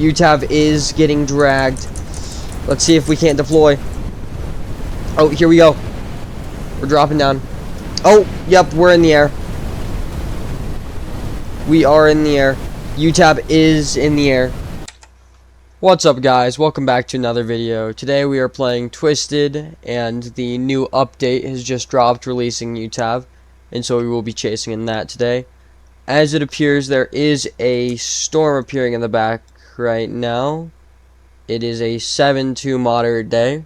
UTAV is getting dragged. Let's see if we can't deploy. Oh, here we go. We're dropping down. Oh, yep, we're in the air. We are in the air. UTAV is in the air. What's up, guys? Welcome back to another video. Today we are playing Twisted, and the new update has just dropped releasing UTAV, and so we will be chasing in that today. As it appears, there is a storm appearing in the back right now. It is a 7-2 moderate day,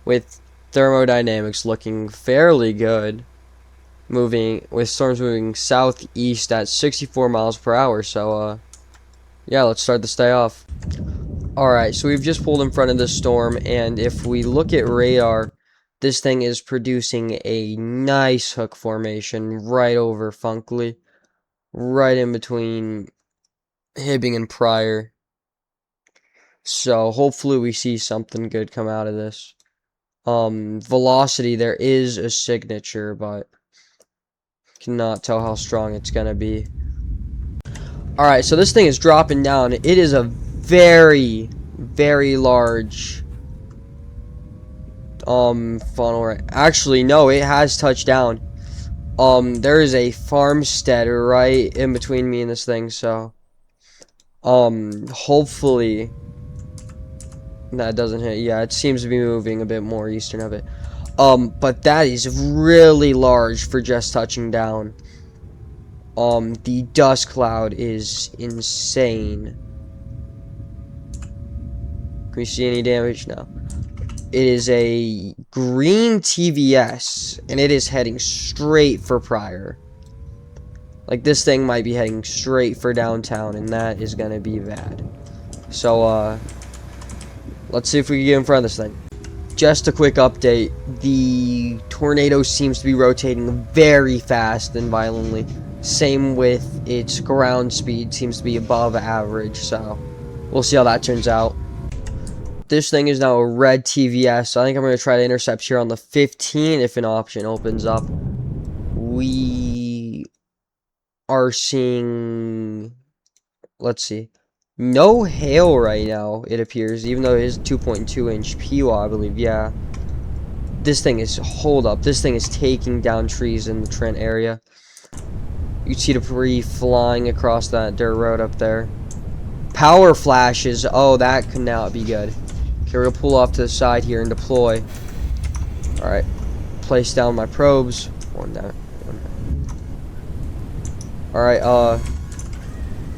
with thermodynamics looking fairly good. With storms moving southeast at 64 miles per hour. So, yeah, let's start this day off. Alright, so we've just pulled in front of the storm, and if we look at radar, this thing is producing a nice hook formation right over Funkley, right in between Hibbing and Pryor. So hopefully we see something good come out of this. Velocity, there is a signature, but cannot tell how strong it's gonna be. Alright, so this thing is dropping down. It is a very, very large funnel, right? Actually, no, it has touched down. There is a farmstead right in between me and this thing, so hopefully that doesn't hit. Yeah, it seems to be moving a bit more eastern of it. But that is really large for just touching down. The dust cloud is insane. Can we see any damage? No. It is a green TVS, and it is heading straight for Pryor. Like, this thing might be heading straight for downtown, and that is gonna be bad. So, let's see if we can get in front of this thing. Just a quick update. The tornado seems to be rotating very fast and violently. Same with its ground speed, seems to be above average, so we'll see how that turns out. This thing is now a red TVS, so I think I'm going to try to intercept here on the 15 if an option opens up. We are seeing, let's see, no hail right now, it appears, even though it is 2.2-inch PWA, I believe. Yeah, this thing is, hold up, this thing is taking down trees in the Trent area. You can see debris flying across that dirt road up there. Power flashes, oh, that could not be good. Okay, we're gonna pull off to the side here and deploy. Alright, place down my probes. One down. Alright,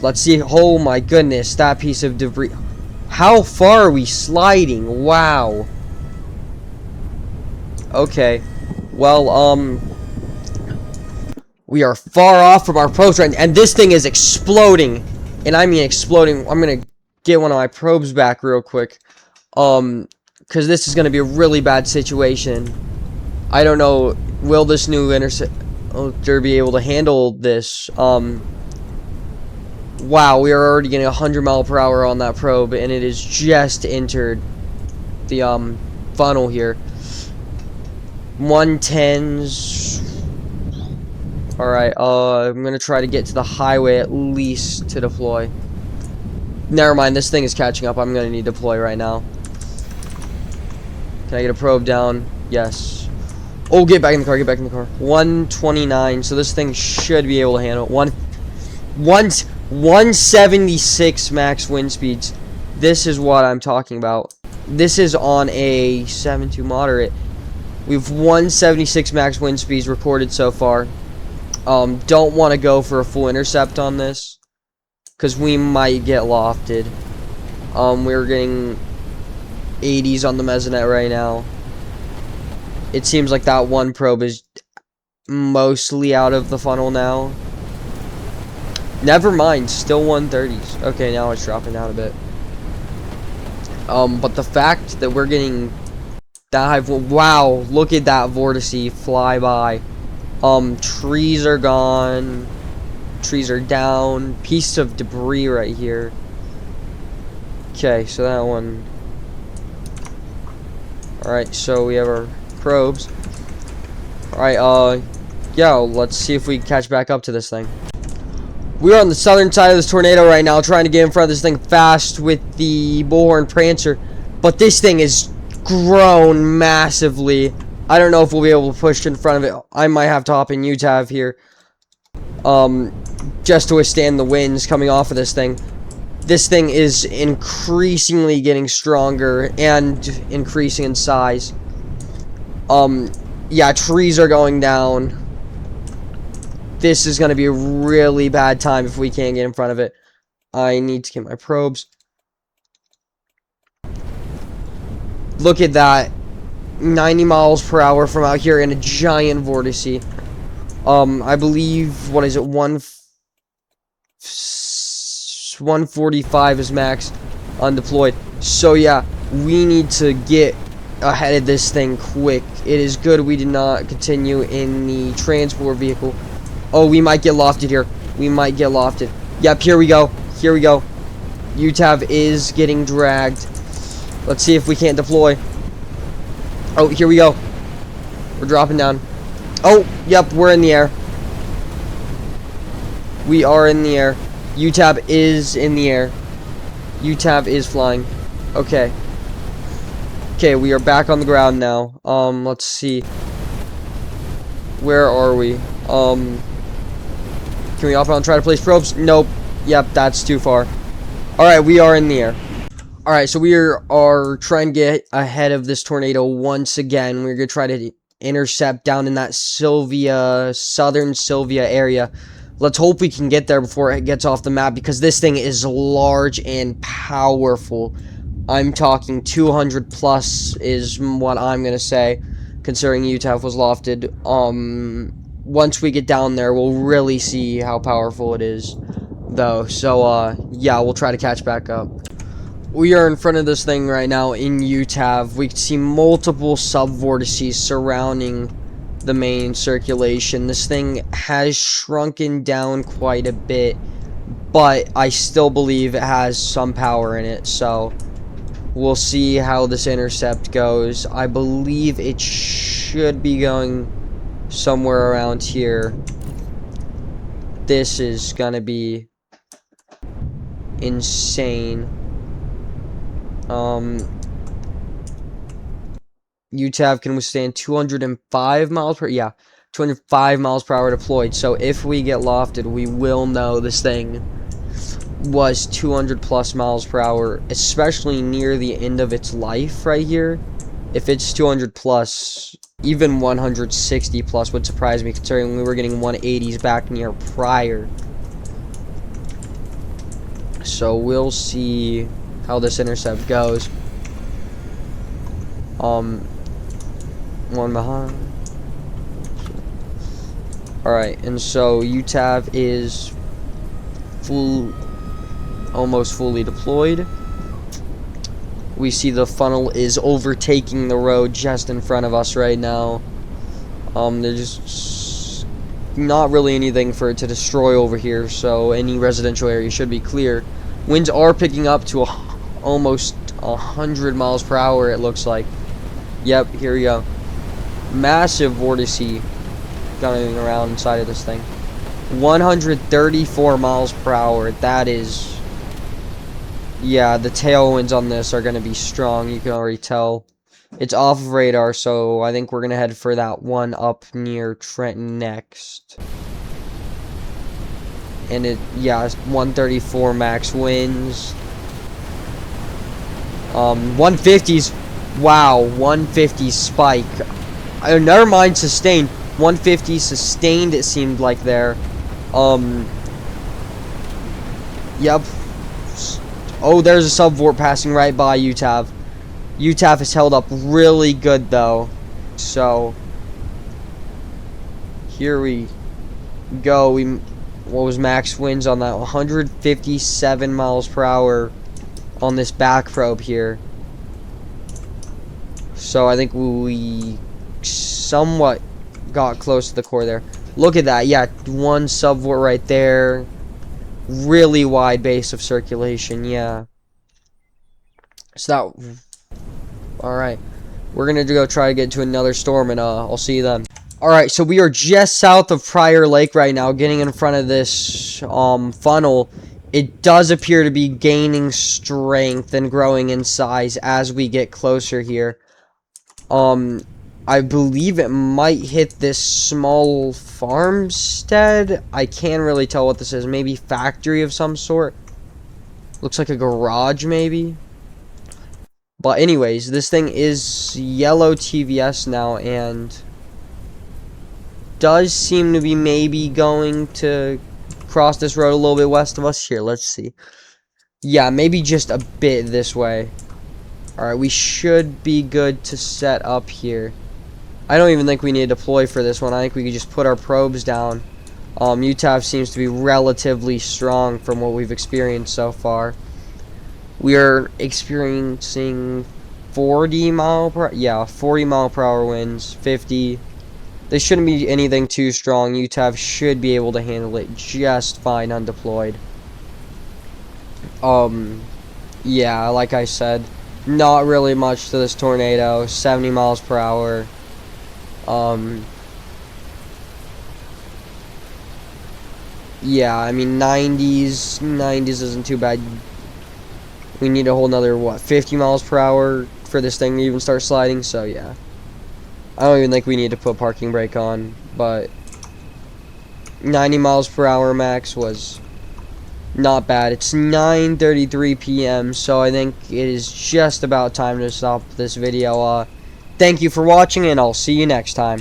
let's see. Oh my goodness, that piece of debris. How far are we sliding? Wow. Okay. Well, we are far off from our probes right now, and this thing is exploding. And I mean exploding. I'm gonna get one of my probes back real quick. Because this is gonna be a really bad situation. I don't know, will this new interceptor be able to handle this? Wow, we are already getting 100 miles per hour on that probe, and it has just entered the funnel here. 110s. Alright, I'm gonna try to get to the highway at least to deploy. Never mind, this thing is catching up. I'm gonna need to deploy right now. Can I get a probe down? Yes. Oh, get back in the car, get back in the car. 129, so this thing should be able to handle it. 176 max wind speeds. This is what I'm talking about. This is on a 7-2 moderate. We have 176 max wind speeds recorded so far. Don't want to go for a full intercept on this, because we might get lofted. We're getting 80s on the mesonet right now. It seems like that one probe is mostly out of the funnel now. Never mind, still 130s. Okay, now it's dropping down a bit. But the fact that we're getting that high, wow, look at that vortice fly by. Trees are gone. Trees are down. Piece of debris right here. Okay, so that one. Alright, so we have our probes. Alright, yeah, let's see if we can catch back up to this thing. We're on the southern side of this tornado right now, trying to get in front of this thing fast with the Bullhorn Prancer. But this thing is grown massively. I don't know if we'll be able to push in front of it. I might have to hop in UTAV here. Just to withstand the winds coming off of this thing. This thing is increasingly getting stronger and increasing in size. Yeah, trees are going down. This is going to be a really bad time if we can't get in front of it. I need to get my probes. Look at that. 90 miles per hour from out here in a giant vortice. I believe, what is it, 145 is max undeployed. So yeah, we need to get ahead of this thing quick. It is good we did not continue in the transport vehicle. Oh, we might get lofted here. We might get lofted. Yep, here we go. Here we go. UTAV is getting dragged. Let's see if we can't deploy. Oh, here we go. We're dropping down. Oh, yep, we're in the air. We are in the air. UTAV is in the air. UTAV is flying. Okay. Okay, we are back on the ground now. Let's see. Where are we? Can we hop out and try to place probes? Nope. Yep, that's too far. Alright, we are in the air. Alright, so we are trying to get ahead of this tornado once again. We're going to try to intercept down in that southern Sylvia area. Let's hope we can get there before it gets off the map, because this thing is large and powerful. I'm talking 200 plus is what I'm going to say, considering UTAV was lofted. Once we get down there, we'll really see how powerful it is, though. So, yeah, we'll try to catch back up. We are in front of this thing right now in UTAV. We can see multiple sub-vortices surrounding the main circulation. This thing has shrunken down quite a bit, but I still believe it has some power in it, so we'll see how this intercept goes. I believe it should be going somewhere around here. This is gonna be insane. UTAV can withstand 205 miles per, yeah, 205 miles per hour deployed. So if we get lofted, we will know this thing was 200 plus miles per hour, especially near the end of its life right here. If it's 200 plus, even 160 plus would surprise me, considering we were getting 180s back in year prior. So we'll see how this intercept goes. One behind. Alright, and so UTAV is almost fully deployed. We see the funnel is overtaking the road just in front of us right now. There's just not really anything for it to destroy over here, so any residential area should be clear. Winds are picking up to almost 100 miles per hour, it looks like. Yep, here we go. Massive vortice going around inside of this thing. 134 miles per hour. That is... yeah, the tailwinds on this are going to be strong. You can already tell. It's off of radar, so I think we're going to head for that one up near Trenton next. And it, yeah, 134 max winds. 150s. Wow, 150 spike. Never mind sustained. 150 sustained, it seemed like there. Yep. Oh, there's a subvort passing right by UTAV. UTAV is held up really good, though. So, here we go. What was max winds on that? 157 miles per hour on this back probe here. So, I think we somewhat got close to the core there. Look at that. Yeah, one subvort right there. Really wide base of circulation, yeah. So that... alright. We're gonna go try to get to another storm, and I'll see you then. Alright, so we are just south of Prior Lake right now, getting in front of this funnel. It does appear to be gaining strength and growing in size as we get closer here. I believe it might hit this small farmstead. I can't really tell what this is. Maybe factory of some sort. Looks like a garage, maybe. But anyways, this thing is yellow TVS now, and does seem to be maybe going to cross this road a little bit west of us. Here, let's see. Yeah, maybe just a bit this way. Alright, we should be good to set up here. I don't even think we need to deploy for this one. I think we could just put our probes down. UTAV seems to be relatively strong from what we've experienced so far. We are experiencing 40 mile per hour winds, 50. This shouldn't be anything too strong. UTAV should be able to handle it just fine undeployed. Yeah, like I said, not really much to this tornado. 70 miles per hour. Yeah, I mean 90s isn't too bad. We need a whole nother, what, 50 miles per hour for this thing to even start sliding, so yeah. I don't even think we need to put parking brake on, but 90 miles per hour max was not bad. It's 9:33 p.m., so I think it is just about time to stop this video. Thank you for watching, and I'll see you next time.